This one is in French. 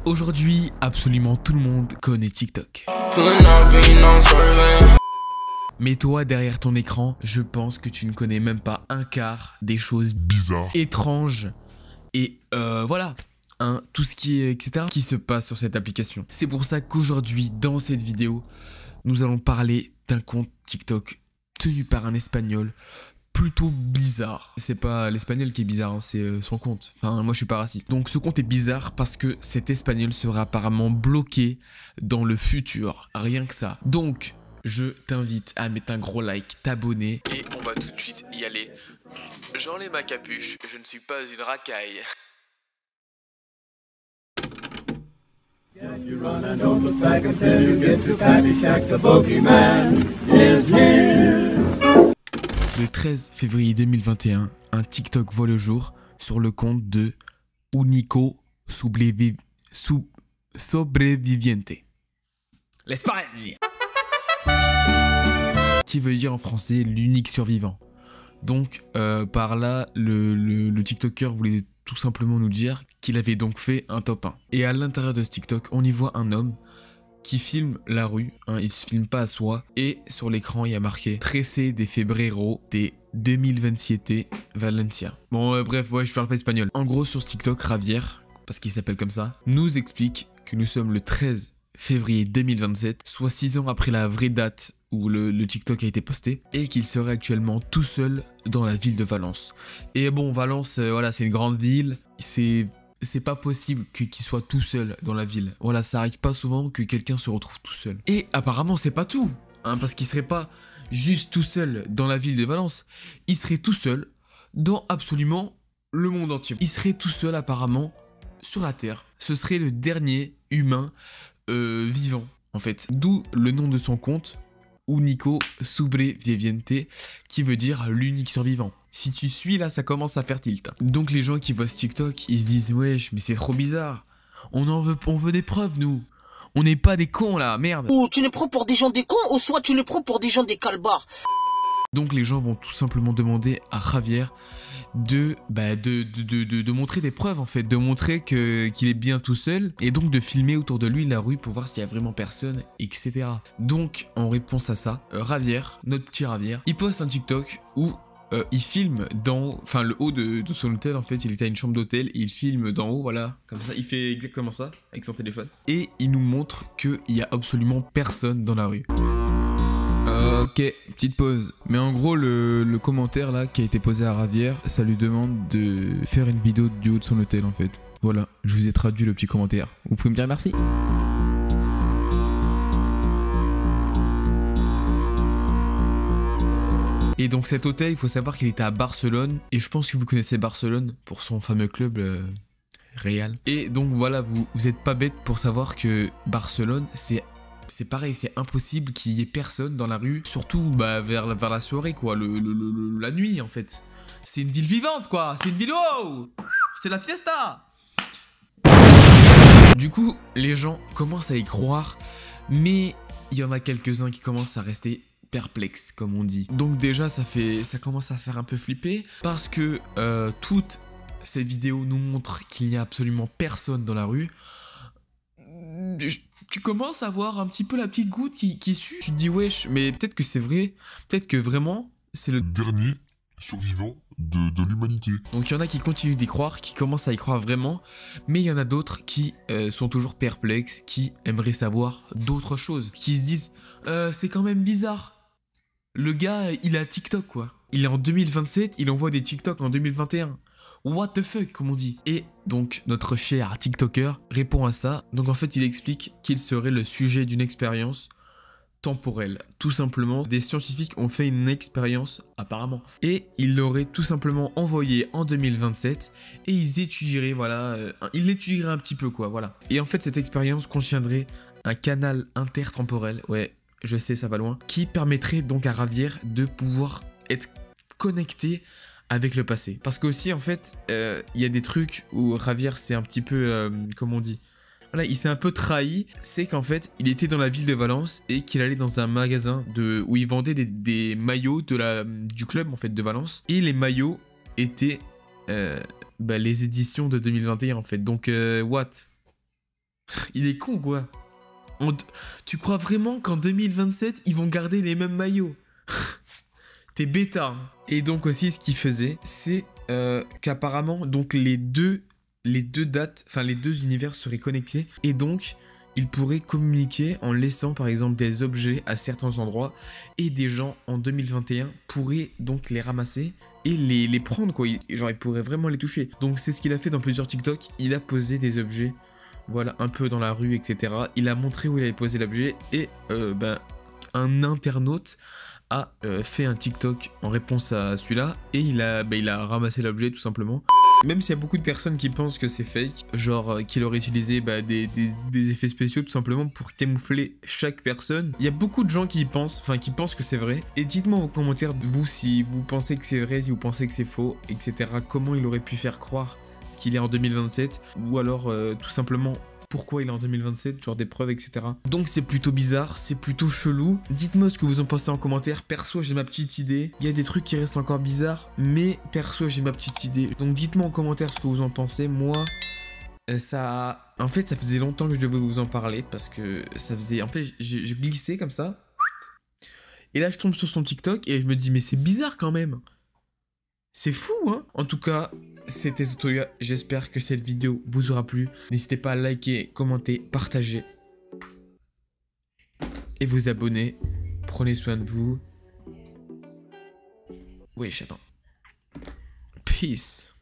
Aujourd'hui, absolument tout le monde connaît TikTok. Mais toi, derrière ton écran, je pense que tu ne connais même pas un quart des choses bizarres, étranges et voilà, hein, tout ce qui est etc. qui se passe sur cette application. C'est pour ça qu'aujourd'hui, dans cette vidéo, nous allons parler d'un compte TikTok tenu par un Espagnol plutôt bizarre. C'est pas l'espagnol qui est bizarre, hein, c'est son compte. Enfin, moi je suis pas raciste. Donc ce compte est bizarre parce que cet espagnol sera apparemment bloqué dans le futur. Rien que ça. Donc, je t'invite à mettre un gros like, t'abonner et on va tout de suite y aller. J'enlève ma capuche, je ne suis pas une racaille. Le 13 février 2021, un TikTok voit le jour sur le compte de Único Sobreviviente. L'Espagne, qui veut dire en français l'unique survivant. Donc par là, le TikToker voulait tout simplement nous dire qu'il avait donc fait un top 1. Et à l'intérieur de ce TikTok, on y voit un homme qui filme la rue, hein, il se filme pas à soi, et sur l'écran il y a marqué 13 de febrero de 2027 Valencia. Bon bref, ouais, je parle pas espagnol. En gros sur ce TikTok, Javier, parce qu'il s'appelle comme ça, nous explique que nous sommes le 13 février 2027, soit 6 ans après la vraie date où le TikTok a été posté, et qu'il serait actuellement tout seul dans la ville de Valence. Et bon, Valence, voilà, c'est une grande ville, c'est pas possible qu'il soit tout seul dans la ville. Voilà, ça arrive pas souvent que quelqu'un se retrouve tout seul. Et apparemment, c'est pas tout, hein, parce qu'il serait pas juste tout seul dans la ville de Valence, il serait tout seul dans absolument le monde entier. Il serait tout seul apparemment sur la Terre. Ce serait le dernier humain vivant, en fait. D'où le nom de son compte, Único Sobreviviente, qui veut dire l'unique survivant. Si tu suis là, ça commence à faire tilt. Donc les gens qui voient ce TikTok, ils se disent wesh, mais c'est trop bizarre. On veut des preuves, nous. On n'est pas des cons là, merde. Ou tu les prends pour des gens des cons, ou soit tu les prends pour des gens des calbars. Donc les gens vont tout simplement demander à Javier de montrer des preuves en fait, de montrer qu'il est bien tout seul et donc de filmer autour de lui la rue pour voir s'il y a vraiment personne, etc. Donc en réponse à ça, Javier, notre petit Javier, il poste un TikTok où il filme d'en haut, enfin le haut de son hôtel en fait, il était à une chambre d'hôtel, il filme d'en haut, voilà, comme ça, il fait exactement ça avec son téléphone. Et il nous montre qu'il y a absolument personne dans la rue. Ok, petite pause. Mais en gros, le commentaire là qui a été posé à Javier, ça lui demande de faire une vidéo du haut de son hôtel en fait. Voilà, je vous ai traduit le petit commentaire. Vous pouvez me dire merci? Et donc cet hôtel, il faut savoir qu'il était à Barcelone. Et je pense que vous connaissez Barcelone pour son fameux club Real. Et donc voilà, vous êtes pas bête pour savoir que Barcelone, c'est pareil, c'est impossible qu'il y ait personne dans la rue, surtout vers la soirée, quoi, la nuit, en fait. C'est une ville vivante, quoi, c'est une ville, oh, c'est la fiesta. Du coup, les gens commencent à y croire, mais il y en a quelques-uns qui commencent à rester perplexes, comme on dit. Donc déjà, ça commence à faire un peu flipper, parce que toute cette vidéo nous montre qu'il n'y a absolument personne dans la rue. Tu commences à voir un petit peu la petite goutte qui sue. Tu te dis wesh, mais peut-être que c'est vrai, peut-être que vraiment c'est le dernier survivant de l'humanité. Donc il y en a qui continuent d'y croire, qui commencent à y croire vraiment, mais il y en a d'autres qui sont toujours perplexes, qui aimeraient savoir d'autres choses, qui se disent c'est quand même bizarre. Le gars, il a TikTok quoi. Il est en 2027, il envoie des TikTok en 2021. What the fuck, comme on dit. Et donc, notre cher TikToker répond à ça. Donc en fait, il explique qu'il serait le sujet d'une expérience temporelle. Tout simplement, des scientifiques ont fait une expérience, apparemment. Et ils l'auraient tout simplement envoyé en 2027. Et ils étudieraient, voilà, ils l'étudieraient un petit peu, quoi, voilà. Et en fait, cette expérience contiendrait un canal intertemporel, ouais, je sais, ça va loin, qui permettrait donc à Javier de pouvoir être connecté avec le passé. Parce qu'aussi, en fait, il y a des trucs où Javier, c'est un petit peu, comme on dit, voilà, il s'est un peu trahi. C'est qu'en fait, il était dans la ville de Valence et qu'il allait dans un magasin où il vendait des maillots du club, en fait, de Valence. Et les maillots étaient les éditions de 2021, en fait. Donc, what? Il est con, quoi. Tu crois vraiment qu'en 2027, ils vont garder les mêmes maillots? T'es bêta. Hein. Et donc aussi, ce qu'il faisait, c'est qu'apparemment, donc les deux dates, enfin les deux univers seraient connectés. Et donc, ils pourraient communiquer en laissant par exemple des objets à certains endroits. Et des gens en 2021 pourraient donc les ramasser et les prendre, quoi. Genre, ils pourraient vraiment les toucher. Donc, c'est ce qu'il a fait dans plusieurs TikTok. Il a posé des objets, voilà, un peu dans la rue, etc. Il a montré où il avait posé l'objet. Et un internaute a fait un TikTok en réponse à celui-là. Et il a ramassé l'objet, tout simplement. Même s'il y a beaucoup de personnes qui pensent que c'est fake, genre qu'il aurait utilisé des effets spéciaux tout simplement pour camoufler chaque personne. Il y a beaucoup de gens qui pensent que c'est vrai. Et dites-moi en commentaire, vous, si vous pensez que c'est vrai, si vous pensez que c'est faux, etc. Comment il aurait pu faire croire qu'il est en 2027, ou alors tout simplement pourquoi il est en 2027, genre des preuves, etc. Donc c'est plutôt bizarre, c'est plutôt chelou. Dites-moi ce que vous en pensez en commentaire. Perso, j'ai ma petite idée. Il y a des trucs qui restent encore bizarres, mais perso, j'ai ma petite idée. Donc dites-moi en commentaire ce que vous en pensez. Moi, en fait, ça faisait longtemps que je devais vous en parler, parce que ça faisait... En fait, je glissais comme ça. Et là, je tombe sur son TikTok et je me dis, mais c'est bizarre quand même. C'est fou, hein. En tout cas, c'était Zotoya. J'espère que cette vidéo vous aura plu. N'hésitez pas à liker, commenter, partager. Et vous abonner. Prenez soin de vous. Wesh, attends. Peace.